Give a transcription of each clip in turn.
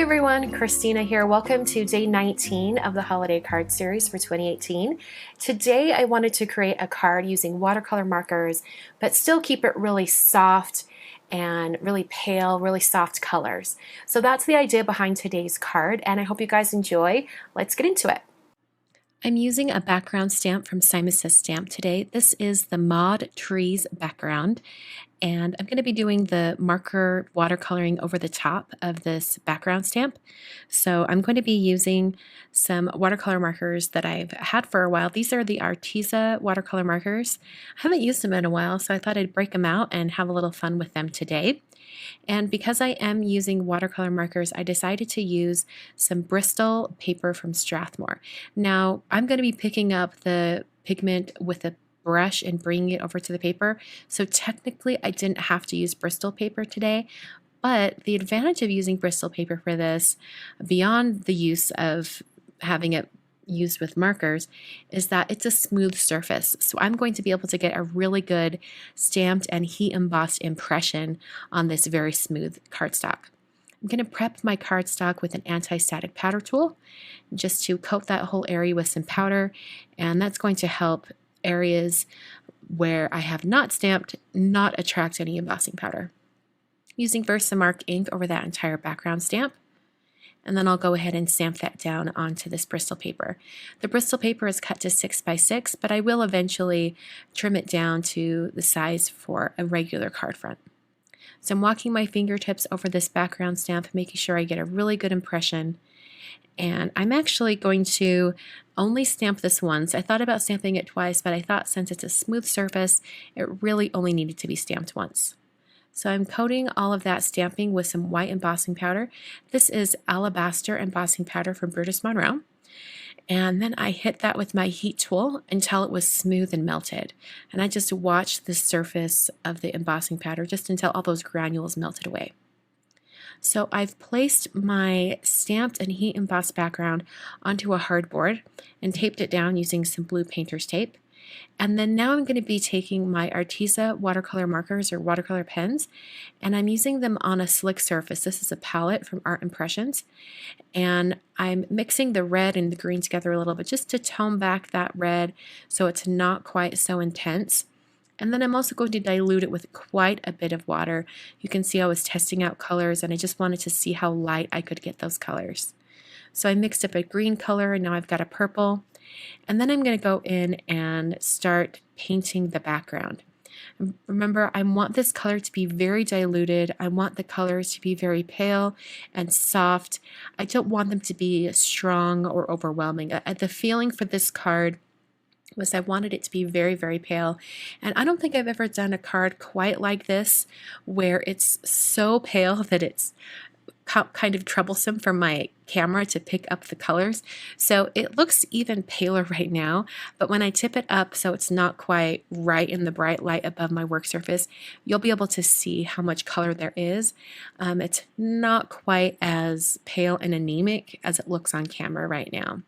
everyone, Kristina here. Welcome to day 19 of the holiday card series for 2018. Today I wanted to create a card using watercolor markers, but still keep it really soft and really pale, really soft colors. So that's the idea behind today's card, and I hope you guys enjoy. Let's get into it. I'm using a background stamp from Simon Says Stamp today. This is the Mod Trees background, and I'm going to be doing the marker watercoloring over the top of this background stamp. So I'm going to be using some watercolor markers that I've had for a while. These are the Arteza watercolor markers. I haven't used them in a while, so I thought I'd break them out and have a little fun with them today. And because I am using watercolor markers, I decided to use some Bristol paper from Strathmore. Now, I'm going to be picking up the pigment with a brush and bringing it over to the paper. So technically, I didn't have to use Bristol paper today. But the advantage of using Bristol paper for this, beyond the use of having it used with markers, is that it's a smooth surface. So I'm going to be able to get a really good stamped and heat embossed impression on this very smooth cardstock. I'm going to prep my cardstock with an anti-static powder tool just to coat that whole area with some powder, and that's going to help areas where I have not stamped not attract any embossing powder. Using Versamark ink over that entire background stamp, and then I'll go ahead and stamp that down onto this Bristol paper. The Bristol paper is cut to 6 by 6, but I will eventually trim it down to the size for a regular card front. So I'm walking my fingertips over this background stamp, making sure I get a really good impression. And I'm actually going to only stamp this once. I thought about stamping it twice, but I thought since it's a smooth surface, it really only needed to be stamped once. So I'm coating all of that stamping with some white embossing powder. This is Alabaster embossing powder from Brutus Monroe. And then I hit that with my heat tool until it was smooth and melted. And I just watched the surface of the embossing powder just until all those granules melted away. So I've placed my stamped and heat embossed background onto a hardboard and taped it down using some blue painter's tape. And then now I'm going to be taking my Arteza watercolor markers or watercolor pens, and I'm using them on a slick surface. This is a palette from Art Impressions, and I'm mixing the red and the green together a little bit just to tone back that red so it's not quite so intense. And then I'm also going to dilute it with quite a bit of water. You can see I was testing out colors, and I just wanted to see how light I could get those colors. So I mixed up a green color, and now I've got a purple. And then I'm going to go in and start painting the background. Remember, I want this color to be very diluted. I want the colors to be very pale and soft. I don't want them to be strong or overwhelming. The feeling for this card was I wanted it to be very, very pale. And I don't think I've ever done a card quite like this, where it's so pale that it's kind of troublesome for my camera to pick up the colors. So it looks even paler right now, but when I tip it up so it's not quite right in the bright light above my work surface, you'll be able to see how much color there is. It's not quite as pale and anemic as it looks on camera right now.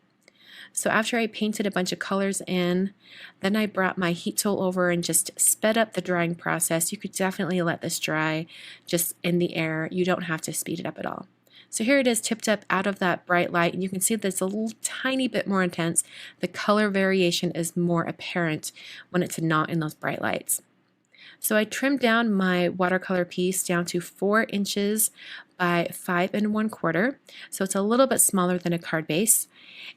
So after I painted a bunch of colors in, then I brought my heat tool over and just sped up the drying process. You could definitely let this dry just in the air. You don't have to speed it up at all. So here it is tipped up out of that bright light, and you can see that it's a little tiny bit more intense. The color variation is more apparent when it's not in those bright lights. So I trimmed down my watercolor piece down to 4 inches by 5 1/4. So it's a little bit smaller than a card base.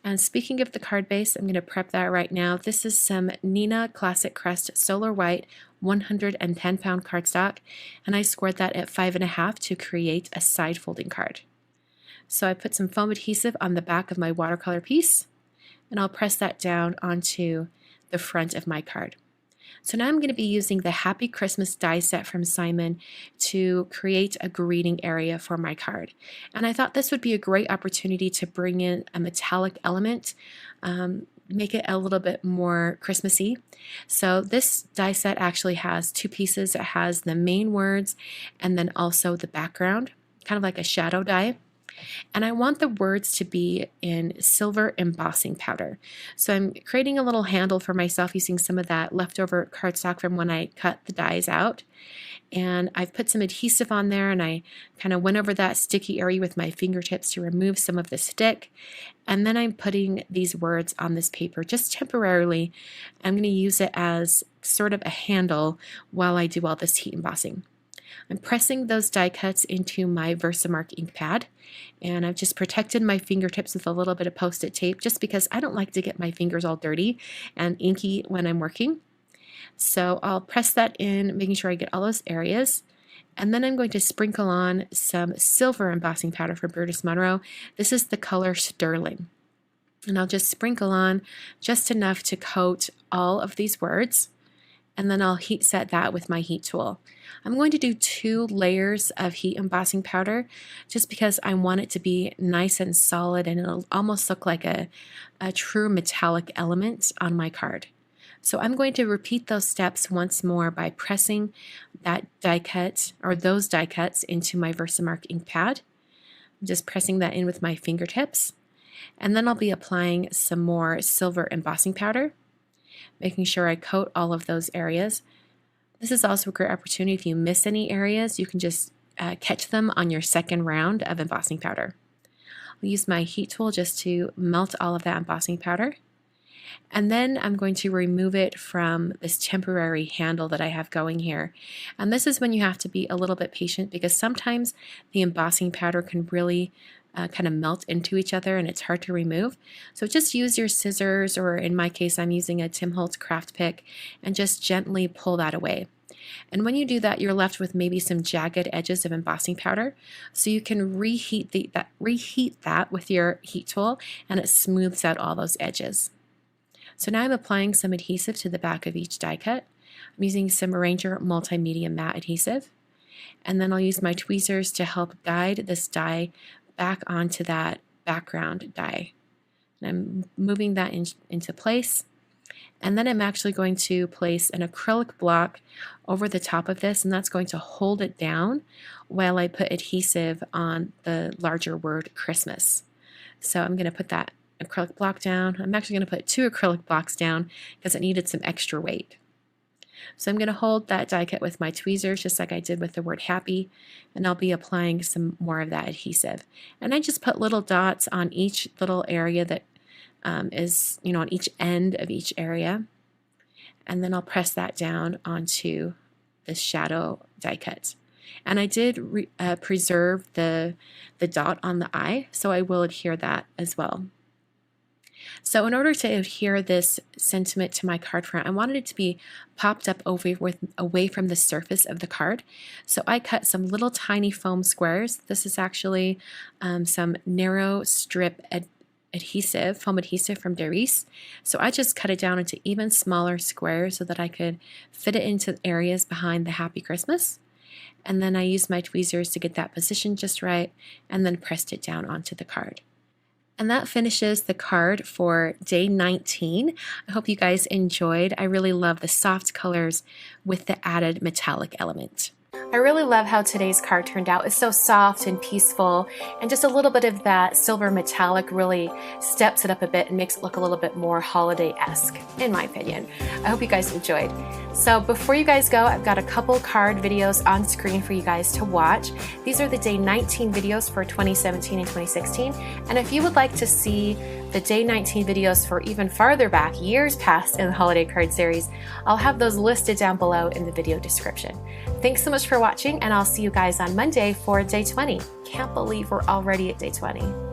And speaking of the card base, I'm going to prep that right now. This is some Neenah Classic Crest Solar White 110-pound cardstock, and I scored that at 5 1/2 to create a side folding card. So I put some foam adhesive on the back of my watercolor piece, and I'll press that down onto the front of my card. So now I'm going to be using the Happy Christmas die set from Simon to create a greeting area for my card. And I thought this would be a great opportunity to bring in a metallic element, make it a little bit more Christmassy. So this die set actually has 2 pieces. It has the main words and then also the background, kind of like a shadow die. And I want the words to be in silver embossing powder. So I'm creating a little handle for myself using some of that leftover cardstock from when I cut the dies out. And I've put some adhesive on there, and I kind of went over that sticky area with my fingertips to remove some of the stick. And then I'm putting these words on this paper just temporarily. I'm going to use it as sort of a handle while I do all this heat embossing. I'm pressing those die cuts into my Versamark ink pad, and I've just protected my fingertips with a little bit of Post-it tape just because I don't like to get my fingers all dirty and inky when I'm working. So I'll press that in, making sure I get all those areas. And then I'm going to sprinkle on some silver embossing powder from Burgess Monroe. This is the color Sterling. And I'll just sprinkle on just enough to coat all of these words. And then I'll heat set that with my heat tool. I'm going to do 2 layers of heat embossing powder just because I want it to be nice and solid, and it'll almost look like a true metallic element on my card. So I'm going to repeat those steps once more by pressing that die cut, or those die cuts, into my Versamark ink pad. I'm just pressing that in with my fingertips. And then I'll be applying some more silver embossing powder, making sure I coat all of those areas. This is also a great opportunity. If you miss any areas, you can just catch them on your second round of embossing powder. I'll use my heat tool just to melt all of that embossing powder. And then I'm going to remove it from this temporary handle that I have going here. And this is when you have to be a little bit patient, because sometimes the embossing powder can really kind of melt into each other and it's hard to remove. So just use your scissors, or in my case I'm using a Tim Holtz craft pick, and just gently pull that away. And when you do that, you're left with maybe some jagged edges of embossing powder. So you can reheat that with your heat tool, and it smooths out all those edges. So now I'm applying some adhesive to the back of each die cut. I'm using some Ranger Multimedia Matte Adhesive. And then I'll use my tweezers to help guide this die back onto that background die. And I'm moving that into place. And then I'm actually going to place an acrylic block over the top of this, and that's going to hold it down while I put adhesive on the larger word Christmas. So I'm going to put that acrylic block down. I'm actually going to put 2 acrylic blocks down because it needed some extra weight. So I'm going to hold that die cut with my tweezers just like I did with the word happy, and I'll be applying some more of that adhesive. And I just put little dots on each little area that is, on each end of each area, and then I'll press that down onto the shadow die cut. And I did preserve the dot on the eye, so I will adhere that as well. So in order to adhere this sentiment to my card front, I wanted it to be popped up away from the surface of the card. So I cut some little tiny foam squares. This is actually some narrow strip foam adhesive from Darice. So I just cut it down into even smaller squares so that I could fit it into areas behind the Happy Christmas. And then I used my tweezers to get that position just right, and then pressed it down onto the card. And that finishes the card for day 19. I hope you guys enjoyed. I really love the soft colors with the added metallic element. I really love how today's card turned out. It's so soft and peaceful, and just a little bit of that silver metallic really steps it up a bit and makes it look a little bit more holiday-esque, in my opinion. I hope you guys enjoyed. So before you guys go, I've got a couple card videos on screen for you guys to watch. These are the day 19 videos for 2017 and 2016. And if you would like to see the day 19 videos for even farther back, years past in the holiday card series, I'll have those listed down below in the video description. Thanks so much for watching, and I'll see you guys on Monday for day 20. Can't believe we're already at day 20.